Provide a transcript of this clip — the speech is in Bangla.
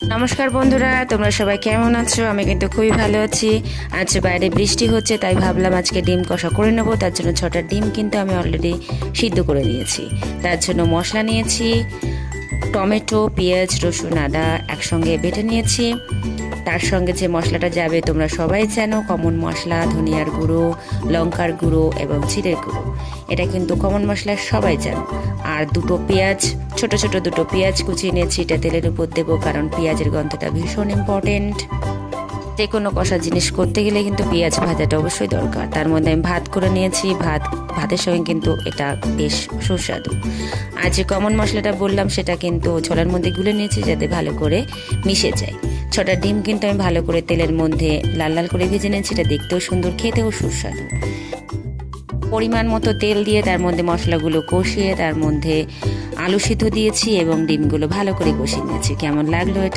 নমস্কার বন্ধুরা, তোমরা সবাই কেমন আছো? আমি কিন্তু খুবই ভালো আছি। আজ বাইরে বৃষ্টি হচ্ছে, তাই ভাবলাম আজকে ডিম কষা করে নেবো। তার জন্য 6টা ডিম কিন্তু আমি অলরেডি সিদ্ধ করে নিয়েছি। তার জন্য মশলা নিয়েছি, টমেটো, পেঁয়াজ, রসুন, আদা একসঙ্গে বেটে নিয়েছি। তার সঙ্গে যে মশলাটা যাবে তোমরা সবাই জানো, কমন মশলা, ধনিয়ার গুঁড়ো, লঙ্কার গুঁড়ো এবং জিরের গুঁড়ো। এটা কিন্তু কমন মশলা, সবাই জানো। আর দুটো পেঁয়াজ, ছোট ছোট দুটো পেঁয়াজ কুচিয়ে নিয়েছি, এটা তেলের উপর দেবো, কারণ পেঁয়াজের গন্ধটা ভীষণ ইম্পর্টেন্ট। যে কোনো কষা জিনিস করতে গেলে কিন্তু পেঁয়াজ ভাজাটা অবশ্যই দরকার। তার মধ্যে আমি ভাত করে নিয়েছি, ভাতের সঙ্গে কিন্তু এটা বেশ সুস্বাদু। আর যে কমন মশলাটা বললাম সেটা কিন্তু ছোলার মধ্যে গুলে নিয়েছি, যাতে ভালো করে মিশে যায়। 6টা ডিম কিন্তু আমি ভালো করে তেলের মধ্যে লাল লাল করে ভেজে নিয়েছি, এটা দেখতেও সুন্দর, খেতেও সুস্বাদু। পরিমাণ মতো তেল দিয়ে তার মধ্যে মশলাগুলো কষিয়ে তার মধ্যে আলু সিদ্ধ দিয়েছি এবং ডিমগুলো ভালো করে কষিয়ে নিয়েছি। কেমন লাগলো এটা?